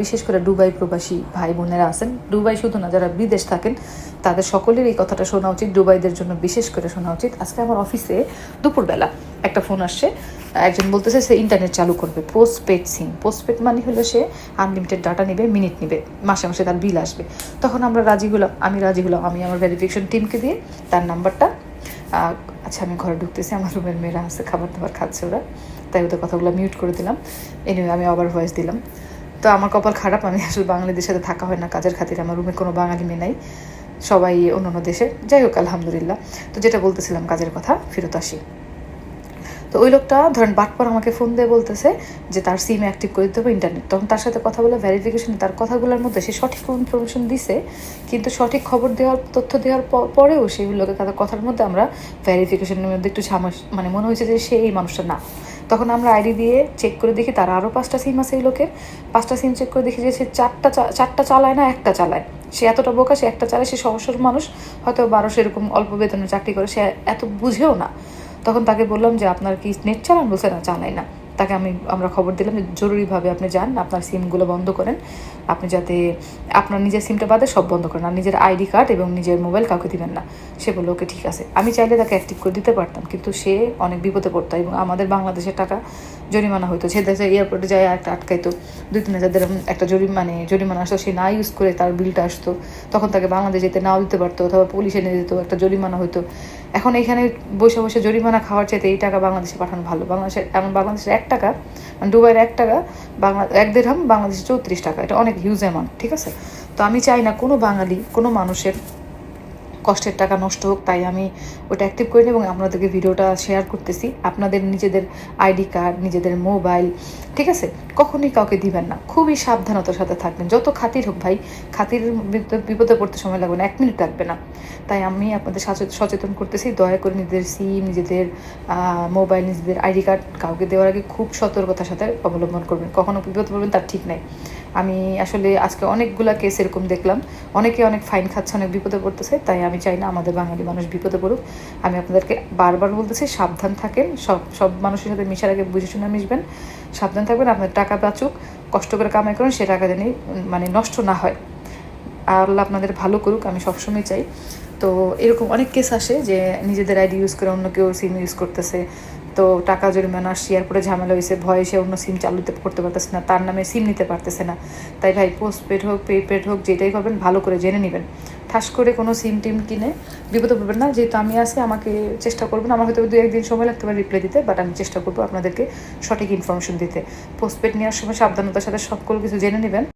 বিশেষ করে দুবাই প্রবাসী ভাই বোনেরা আছেন, দুবাই শুধু না, যারা বিদেশ থাকেন তাদের সকলের এই কথাটা শোনা উচিত, দুবাইদের জন্য বিশেষ করে শোনা উচিত। আজকে আমার অফিসে দুপুরবেলা একটা ফোন আসছে, একজন বলতেছে সে ইন্টারনেট চালু করবে, পোস্টপেড সিম। পোস্টপেড মানে হলো সে আনলিমিটেড ডাটা নেবে, মিনিট নেবে, মাসে মাসে তার বিল আসবে। তখন আমরা রাজি হলাম, আমি আমার ভেরিফিকেশন টিমকে দিয়ে তার নাম্বারটা, আচ্ছা আমি ঘরে ঢুকতেছি, আমার রুমের মেয়েরা আছে, খাবার দাবার খাচ্ছে ওরা, তাই ওদের কথাগুলো মিউট করে দিলাম। এনিওয়ে আমি আবার ভয়েস দিলাম। তো আমার কপাল খারাপ, আমি আসলে বাঙালিদের সাথে থাকা হয় না কাজের খাতিরে, আমার রুমে কোনো বাঙালি মেয়ে নাই, সবাই অন্যান্য দেশে। যাই হোক আলহামদুলিল্লাহ। তো যেটা বলতেছিলাম, কাজের কথা ফেরত আসি। তো ওই লোকটা ধরেন বাটপার আমাকে ফোন দিয়ে বলতেছে যে তার সিম অ্যাক্টিভ করে দিতে হবে ইন্টারনেট। তখন তার সাথে কথা বলে ভেরিফিকেশনে তার কথাগুলোর মধ্যে সে সঠিক ইনফরমেশন দিছে, কিন্তু সঠিক খবর দেওয়ার, তথ্য দেওয়ার পরেও সেইগুলোকে তাদের কথার মধ্যে আমরা ভেরিফিকেশনের মধ্যে একটু মানে মনে হয়েছে যে সে এই মানুষটা না। তখন আমরা আইডি দিয়ে চেক করে দেখি তার আরও 5টা সিম আছে এই লোকের। 5টা সিম চেক করে দেখি যে সে চারটা চালায় না, একটা চালায়। সে এতটা বোকা, সে একটা চালায়, সে সহসর মানুষ, হয়তো 1200 এরকম অল্প বেতনে চাকরি করে, সে এত বুঝেও না। তখন তাকে বললাম যে আপনার কি নেট চালান? বলছে না, চালাই না। তাকে আমরা খবর দিলাম যে জরুরিভাবে আপনি যান, আপনার সিমগুলো বন্ধ করেন, আপনি যাতে আপনার নিজের সিমটা বাদে সব বন্ধ করেন, আর নিজের আইডি কার্ড এবং নিজের মোবাইল কাউকে দিবেন না। সে বললো ওকে ঠিক আছে। আমি চাইলে তাকে অ্যাক্টিভ করে দিতে পারতাম, কিন্তু সে অনেক বিপদে পড়তো এবং আমাদের বাংলাদেশের টাকা জরিমানা হইতো। সে দেশে এয়ারপোর্টে যায় একটা আটকাইতো, 2-3 হাজার একটা জরিমানা আসতো, সে না ইউজ করে তার বিলটা আসতো, তখন তাকে বাংলাদেশ যেতে নাও দিতে পারতো, অথবা পুলিশে নিয়ে দিত, একটা জরিমানা হইতো। এখন এখানে বসে বসে জরিমানা খাওয়ার চাইতে এই টাকা বাংলাদেশে পাঠানো ভালো। বাংলাদেশের 1 টাকা, মানে দুবাইয়ের 1 টাকা, 1 দিরহাম বাংলাদেশে 34 টাকা। এটা অনেক হিউজ অ্যামাউন্ট, ঠিক আছে? তো আমি চাই না কোনো বাঙালি, কোনো মানুষের কষ্টের টাকা নষ্ট হোক, তাই আমি ওটা অ্যাক্টিভ করি এবং আপনাদেরকে ভিডিওটা শেয়ার করতেছি। আপনাদের নিজেদের আইডি কার্ড, নিজেদের মোবাইল, ঠিক আছে, কখনোই কাউকে দিবেন না, খুবই সাবধানতার সাথে থাকবেন। যত খাতির হোক ভাই, খাতির বিপদে পড়তে সময় লাগবে না, 1 মিনিট লাগবে না। তাই আমি আপনাদের সচেতন করতেছি, দয়া করে নিজেদের সিম, নিজেদের মোবাইল, নিজেদের আইডি কার্ড কাউকে দেওয়ার আগে খুব সতর্কতার সাথে অবলম্বন করবেন। কখনো বিপদে পড়বেন তার ঠিক নাই। আমি আসলে আজকে অনেকগুলা কেস এরকম দেখলাম, অনেকে অনেক ফাইন খাচ্ছে, অনেক বিপদে পড়তেছে। তাই আমি চাই না আমাদের বাঙালি মানুষ বিপদে পড়ুক। আমি আপনাদেরকে বারবার বলতেছি, সাবধান থাকেন, সব মানুষের সাথে মিশার আগে বুঝে শুনে মিশবেন, সাবধান থাকবেন। আপনার টাকা বাঁচুক, কষ্ট করে কামাই করেন, সে টাকা জানি মানে নষ্ট না হয়। আল্লাহ আপনাদের ভালো করুক, আমি সবসময় চাই। তো এরকম অনেক কেস আসে যে নিজেদের আইডি ইউজ করে অন্য কেউ সিম ইউজ করতেছে, তো টাকা জরিমানা, এয়ারপোর্টে ঝামেলা হয়েছে, ভয়ে সে অন্য সিম চালু করতে পারতেছে না, তার নামে সিম নিতে পারতেছে না। তাই ভাই, পোস্টপেড হোক, প্রিপেড হোক, যেটাই করবেন ভালো করে জেনে নেবেন। ঠাস করে কোনো সিম টিম কিনে বিপদে পড়বেন না। যেহেতু আমি আছি, আমাকে চেষ্টা করবেন, আমার হয়তো 2-1 দিন সময় লাগতে পারে রিপ্লাই দিতে, বাট আমি চেষ্টা করবো আপনাদেরকে সঠিক ইনফরমেশন দিতে। পোস্টপেড নেওয়ার সময় সাবধানতার সাথে সকল কিছু জেনে নেবেন।